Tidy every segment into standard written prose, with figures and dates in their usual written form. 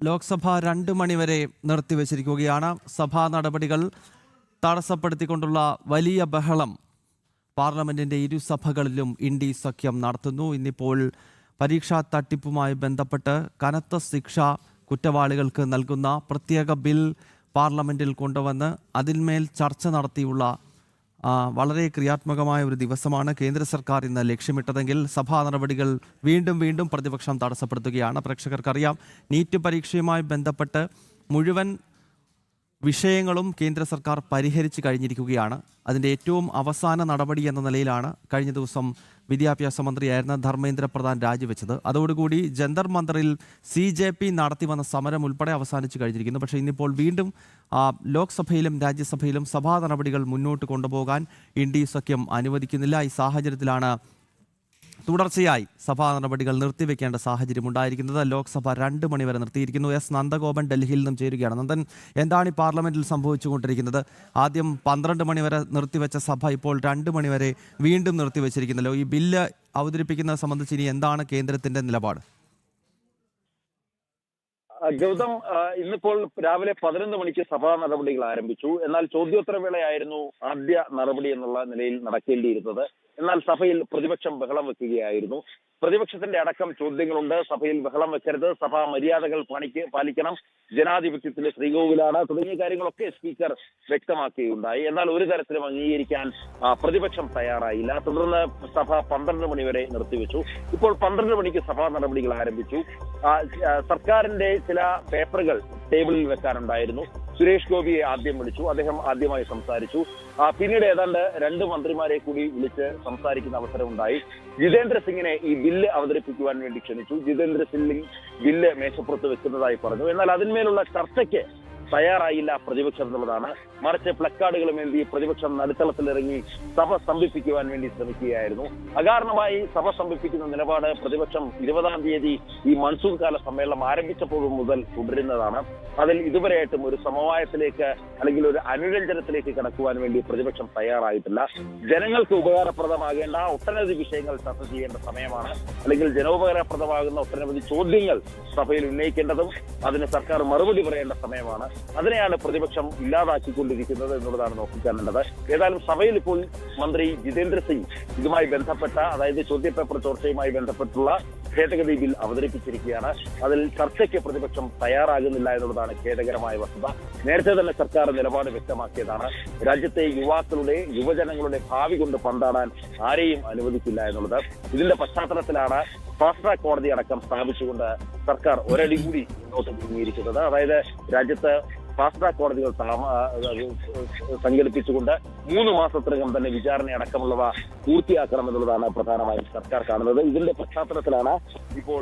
ലോക്സഭ 2 മണിവരെ നിർത്തിവച്ചിരിക്കുകയാണ്. സഭാ നടപടികൾ തടസ്സപ്പെടുത്തിക്കൊണ്ടുള്ള വലിയ ബഹളം പാർലമെന്റിന്റെ ഇരുസഭകളിലും ഇന്ത്യ സഖ്യം നടത്തുന്നു. ഇന്നിപ്പോൾ പരീക്ഷാ തട്ടിപ്പുമായി ബന്ധപ്പെട്ട് കനത്ത ശിക്ഷ കുറ്റവാളികൾക്ക് നൽകുന്ന പ്രത്യേക ബിൽ പാർലമെന്റിൽ കൊണ്ടുവന്ന് അതിന്മേൽ ചർച്ച നടത്തിയുള്ള വളരെ ക്രിയാത്മകമായ ഒരു ദിവസമാണ് കേന്ദ്ര സർക്കാർ ഇന്ന് ലക്ഷ്യമിട്ടതെങ്കിൽ സഭാ നടപടികൾ വീണ്ടും പ്രതിപക്ഷം തടസ്സപ്പെടുത്തുകയാണ്. പ്രേക്ഷകർക്കറിയാം, നീറ്റ് പരീക്ഷയുമായി ബന്ധപ്പെട്ട് മുഴുവൻ വിഷയങ്ങളും കേന്ദ്ര സർക്കാർ പരിഹരിച്ചു കഴിഞ്ഞിരിക്കുകയാണ്. അതിൻ്റെ ഏറ്റവും അവസാന നടപടി എന്ന നിലയിലാണ് കഴിഞ്ഞ ദിവസം വിദ്യാഭ്യാസ മന്ത്രിയായിരുന്ന ധർമ്മേന്ദ്ര പ്രധാൻ രാജിവെച്ചത്. അതോടുകൂടി ജന്തർ മന്ദറിൽ CJP നടത്തി വന്ന സമരം ഉൾപ്പെടെ അവസാനിച്ചു കഴിഞ്ഞിരിക്കുന്നു. പക്ഷേ ഇന്നിപ്പോൾ വീണ്ടും ലോക്സഭയിലും രാജ്യസഭയിലും സഭാ നടപടികൾ മുന്നോട്ട് കൊണ്ടുപോകാൻ ഇന്ത്യ സഖ്യം അനുവദിക്കുന്നില്ല. ഈ സാഹചര്യത്തിലാണ് തുടർച്ചയായി സഭാ നടപടികൾ നിർത്തിവെക്കേണ്ട സാഹചര്യം ഉണ്ടായിരിക്കുന്നത്. ലോക്സഭ 2 മണിവരെ നിർത്തിയിരിക്കുന്നു. നന്ദഗോപൻ ഡൽഹിയിൽ നിന്നും ചേരുകയാണ്. നന്ദൻ, എന്താണ് ഈ പാർലമെന്റിൽ സംഭവിച്ചുകൊണ്ടിരിക്കുന്നത്? ആദ്യം 12 മണിവരെ നിർത്തിവെച്ച സഭ ഇപ്പോൾ 2 മണിവരെ വീണ്ടും നിർത്തിവെച്ചിരിക്കുന്നല്ലോ. ഈ ബില്ല് അവതരിപ്പിക്കുന്നത് സംബന്ധിച്ച് ഇനി എന്താണ് കേന്ദ്രത്തിന്റെ നിലപാട്? ഗൗതം, ഇന്നിപ്പോൾ രാവിലെ 11 മണിക്ക് സഭാ നടപടികൾ ആരംഭിച്ചു. എന്നാൽ ചോദ്യോത്തരവേളയായിരുന്നു ആദ്യ നടപടി എന്നുള്ള നിലയിൽ നടക്കേണ്ടിയിരുന്നത്. എന്നാൽ സഭയിൽ പ്രതിപക്ഷം ബഹളം വെക്കുകയായിരുന്നു. പ്രതിപക്ഷത്തിന്റെ അടക്കം ചോദ്യങ്ങളുണ്ട്. സഭയിൽ ബഹളം വെക്കരുത്, സഭാ മര്യാദകൾ പാലിക്കണം, ജനാധിപത്യത്തിലെ ശ്രീകോവിലാണ് തുടങ്ങിയ കാര്യങ്ങളൊക്കെ സ്പീക്കർ വ്യക്തമാക്കുകയുണ്ടായി. എന്നാൽ ഒരു തരത്തിലും അംഗീകരിക്കാൻ പ്രതിപക്ഷം തയ്യാറായില്ല. തുടർന്ന് സഭ 12 മണിവരെ നിർത്തിവെച്ചു. ഇപ്പോൾ 12 മണിക്ക് സഭാ നടപടികൾ ആരംഭിച്ചു. സർക്കാരിന്റെ ചില പേപ്പറുകൾ ടേബിളിൽ വെക്കാനുണ്ടായിരുന്നു. സുരേഷ് ഗോപിയെ ആദ്യം വിളിച്ചു. അദ്ദേഹം ആദ്യമായി സംസാരിച്ചു. പിന്നീട് ഏതാണ്ട് 2 മന്ത്രിമാരെ കൂടി വിളിച്ച് സംസാരിക്കുന്ന അവസരമുണ്ടായി. ജിതേന്ദ്ര സിംഗിനെ ഈ ബില്ല് അവതരിപ്പിക്കുവാൻ വേണ്ടി ക്ഷണിച്ചു. ജിതേന്ദ്ര സിംഗ് ബില്ല് മേശപ്പുറത്ത് വെക്കുന്നതായി പറഞ്ഞു. എന്നാൽ അതിന്മേലുള്ള ചർച്ചയ്ക്ക് തയ്യാറായില്ല പ്രതിപക്ഷം എന്നുള്ളതാണ്. മറിച്ച് പ്ലക്കാർഡുകളും എന്തി പ്രതിപക്ഷം നടുത്തളത്തിലിറങ്ങി സഭ സ്തംഭിപ്പിക്കുവാൻ വേണ്ടി ശ്രമിക്കുകയായിരുന്നു. അകാരണമായി സഭ സ്തംഭിപ്പിക്കുന്ന നിലപാട് പ്രതിപക്ഷം 20-ാം തീയതി ഈ മൺസൂൺ കാല സമ്മേളനം ആരംഭിച്ചപ്പോൾ മുതൽ തുടരുന്നതാണ്. അതിൽ ഇതുവരെയായിട്ടും ഒരു സമവായത്തിലേക്ക് അല്ലെങ്കിൽ ഒരു അനുരഞ്ജനത്തിലേക്ക് കടക്കുവാൻ വേണ്ടി പ്രതിപക്ഷം തയ്യാറായിട്ടില്ല. ജനങ്ങൾക്ക് ഉപകാരപ്രദമാകേണ്ട ഒട്ടനവധി വിഷയങ്ങൾ ചർച്ച ചെയ്യേണ്ട സമയമാണ്. അല്ലെങ്കിൽ ജനോപകാരപ്രദമാകുന്ന ഒട്ടനവധി ചോദ്യങ്ങൾ സഭയിൽ ഉന്നയിക്കേണ്ടതും അതിന് സർക്കാർ മറുപടി പറയേണ്ട സമയമാണ്. അതിനെയാണ് പ്രതിപക്ഷം ഇല്ലാതാക്കിക്കൊണ്ടിരിക്കുന്നത് എന്നുള്ളതാണ് നോക്കിക്കാണേണ്ടത്. ഏതായാലും സഭയിൽ ഇപ്പോൾ മന്ത്രി ജിതേന്ദ്ര സിംഗ് ഇതുമായി ബന്ധപ്പെട്ട, അതായത് ചോദ്യപേപ്പർ ചോർച്ചയുമായി ബന്ധപ്പെട്ടുള്ള ഭേദഗതി ബിൽ അവതരിപ്പിച്ചിരിക്കുകയാണ്. അതിൽ ചർച്ചയ്ക്ക് പ്രതിപക്ഷം തയ്യാറാകുന്നില്ല എന്നുള്ളതാണ് ഖേദകരമായ വസ്തുത. നേരത്തെ തന്നെ സർക്കാർ നിലപാട് വ്യക്തമാക്കിയതാണ്. രാജ്യത്തെ യുവജനങ്ങളുടെ ഭാവി കൊണ്ട് പന്താടാൻ ആരെയും അനുവദിക്കില്ല എന്നുള്ളത്. ഇതിന്റെ പശ്ചാത്തലത്തിലാണ് ഫാസ്റ്റ് ട്രാക്ക് കോടതി അടക്കം സ്ഥാപിച്ചുകൊണ്ട് സർക്കാർ ഒരടി കൂടി മുന്നോട്ട് നീങ്ങിയിരിക്കുന്നത്. അതായത് രാജ്യത്ത് ഫാസ്റ്റ് ട്രാക്ക് കോടതികൾ സംഘടിപ്പിച്ചുകൊണ്ട് 3 മാസത്തിനകം തന്നെ വിചാരണ അടക്കമുള്ളവ പൂർത്തിയാക്കണമെന്നുള്ളതാണ് പ്രധാനമായും സർക്കാർ കാണുന്നത്. ഇതിന്റെ പശ്ചാത്തലത്തിലാണ് ഇപ്പോൾ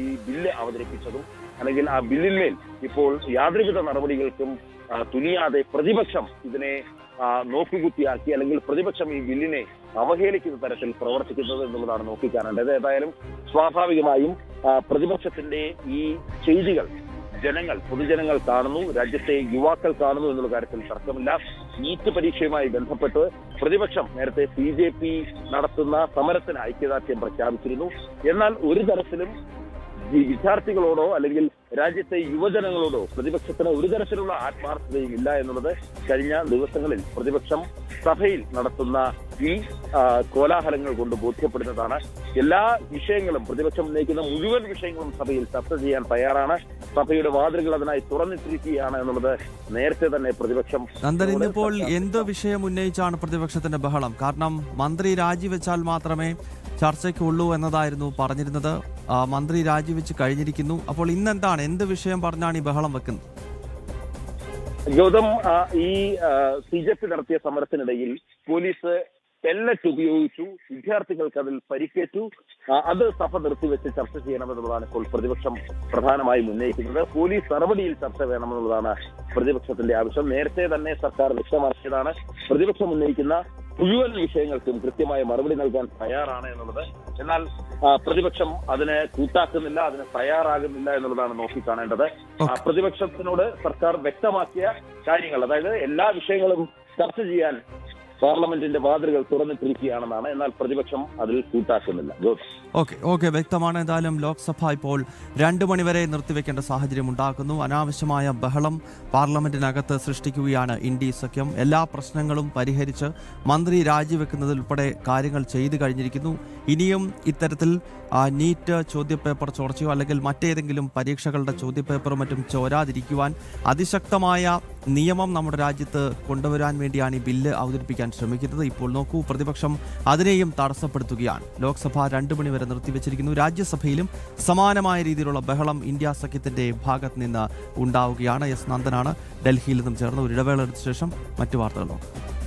ഈ ബില്ല് അവതരിപ്പിച്ചതും അല്ലെങ്കിൽ ആ ബില്ലിന്മേൽ ഇപ്പോൾ യാതൊരുവിധ നടപടികൾക്കും തുനിയാതെ പ്രതിപക്ഷം ഇതിനെ നോക്കുകുത്തിയാക്കി അല്ലെങ്കിൽ പ്രതിപക്ഷം ഈ ബില്ലിനെ അവഹേളിക്കുന്ന തരത്തിൽ പ്രവർത്തിക്കുന്നത് എന്നുള്ളതാണ് നോക്കിക്കാണേണ്ടത്. ഏതായാലും സ്വാഭാവികമായും പ്രതിപക്ഷത്തിന്റെ ഈ ചെയ്തികൾ പൊതുജനങ്ങൾ കാണുന്നു, രാജ്യത്തെ യുവാക്കൾ കാണുന്നു എന്നുള്ള കാര്യത്തിൽ തർക്കമില്ല. നീറ്റ് പരീക്ഷയുമായി ബന്ധപ്പെട്ട് പ്രതിപക്ഷം നേരത്തെ CJP നടത്തുന്ന സമരത്തിന് ഐക്യദാർഢ്യം പ്രഖ്യാപിച്ചിരുന്നു. എന്നാൽ ഒരു തരത്തിലും വിദ്യാർത്ഥികളോടോ അല്ലെങ്കിൽ രാജ്യത്തെ യുവജനങ്ങളോടോ പ്രതിപക്ഷത്തിന് ഒരു തരത്തിലുള്ള ആത്മാർത്ഥതയും ഇല്ല എന്നുള്ളത് കഴിഞ്ഞ ദിവസങ്ങളിൽ പ്രതിപക്ഷം സഭയിൽ നടത്തുന്ന ഈ കോലാഹലങ്ങൾ കൊണ്ട് ബോധ്യപ്പെടുന്നതാണ്. എല്ലാ വിഷയങ്ങളും പ്രതിപക്ഷം ഉന്നയിക്കുന്ന മുഴുവൻ വിഷയങ്ങളും സഭയിൽ ചർച്ച ചെയ്യാൻ തയ്യാറാണ്. സഭയുടെ വാതിലുകൾ അതിനായി തുറന്നിട്ടിരിക്കുകയാണ് എന്നുള്ളത് നേരത്തെ തന്നെ പ്രതിപക്ഷം. നന്ദൻ, ഇന്നിപ്പോൾ എന്ത് വിഷയം ഉന്നയിച്ചാണ് പ്രതിപക്ഷത്തിന്റെ ബഹളം? കാരണം മന്ത്രി രാജിവെച്ചാൽ മാത്രമേ ചർച്ചയ്ക്കുള്ളൂ എന്നതായിരുന്നു പറഞ്ഞിരുന്നത്. മന്ത്രി രാജിവെച്ച് കഴിഞ്ഞിരിക്കുന്നു. അപ്പോൾ ഇന്നെന്താണ്, എന്ത് വിഷയം പറഞ്ഞാണ് ഈ ബഹളം വെക്കുന്നത്? ഗൗതം, ഈ CJP നടത്തിയ സമരത്തിനിടയിൽ പോലീസ് പെല്ലറ്റ് ഉപയോഗിച്ചു. വിദ്യാർത്ഥികൾക്ക് അതിൽ പരിക്കേറ്റു. അത് സഭ നിർത്തിവെച്ച് ചർച്ച ചെയ്യണമെന്നുള്ളതാണ് ഇപ്പോൾ പ്രതിപക്ഷം പ്രധാനമായും ഉന്നയിക്കുന്നത്. പോലീസ് നടപടിയിൽ ചർച്ച വേണമെന്നുള്ളതാണ് പ്രതിപക്ഷത്തിന്റെ ആവശ്യം. നേരത്തെ തന്നെ സർക്കാർ വ്യക്തമാക്കിയതാണ് പ്രതിപക്ഷം ഉന്നയിക്കുന്ന മുഴുവൻ വിഷയങ്ങൾക്കും കൃത്യമായ മറുപടി നൽകാൻ തയ്യാറാണ് എന്നുള്ളത്. എന്നാൽ പ്രതിപക്ഷം അതിനെ കൂട്ടാക്കുന്നില്ല, അതിന് തയ്യാറാകുന്നില്ല എന്നുള്ളതാണ് നോക്കിക്കാണേണ്ടത്. പ്രതിപക്ഷത്തിനോട് സർക്കാർ വ്യക്തമാക്കിയ കാര്യങ്ങൾ, അതായത് എല്ലാ വിഷയങ്ങളും ചർച്ച ചെയ്യാൻ പാർലമെന്റിന്റെ വാതിലുകൾ തുറന്നിട്ടിരിക്കുകയാണെന്നാണ്. എന്നാൽ പ്രതിപക്ഷം അതിൽ കൂട്ടാക്കുന്നില്ല. ഓക്കെ വ്യക്തമാണ്. എന്തായാലും ലോക്സഭ ഇപ്പോൾ 2 മണിവരെ നിർത്തിവെക്കേണ്ട സാഹചര്യം ഉണ്ടാക്കുന്നു. അനാവശ്യമായ ബഹളം പാർലമെന്റിനകത്ത് സൃഷ്ടിക്കുകയാണ് ഇന്ത്യ സഖ്യം. എല്ലാ പ്രശ്നങ്ങളും പരിഹരിച്ച് മന്ത്രി രാജിവെക്കുന്നതിലുൾപ്പെടെ കാര്യങ്ങൾ ചെയ്തു കഴിഞ്ഞിരിക്കുന്നു. ഇനിയും ഇത്തരത്തിൽ നീറ്റ് ചോദ്യപേപ്പർ ചോർച്ചയോ അല്ലെങ്കിൽ മറ്റേതെങ്കിലും പരീക്ഷകളുടെ ചോദ്യപേപ്പറും മറ്റും ചോരാതിരിക്കുവാൻ അതിശക്തമായ നിയമം നമ്മുടെ രാജ്യത്ത് കൊണ്ടുവരാൻ വേണ്ടിയാണ് ഈ ബില്ല് അവതരിപ്പിക്കാൻ ശ്രമിക്കുന്നത്. ഇപ്പോൾ നോക്കൂ, പ്രതിപക്ഷം അതിനെയും തടസ്സപ്പെടുത്തുകയാണ്. ലോക്സഭ 2 മണി വരെ നിർത്തിവെച്ചിരിക്കുന്നു. രാജ്യസഭയിലും സമാനമായ രീതിയിലുള്ള ബഹളം ഇന്ത്യ സഖ്യത്തിന്റെ ഭാഗത്ത് നിന്ന് ഉണ്ടാവുകയാണ്. എസ് നന്ദനാണ് ഡൽഹിയിൽ നിന്നും ചേർന്ന് ഒരു ഇടവേള എടുത്ത ശേഷം മറ്റു വാർത്തകൾ നോക്കാം.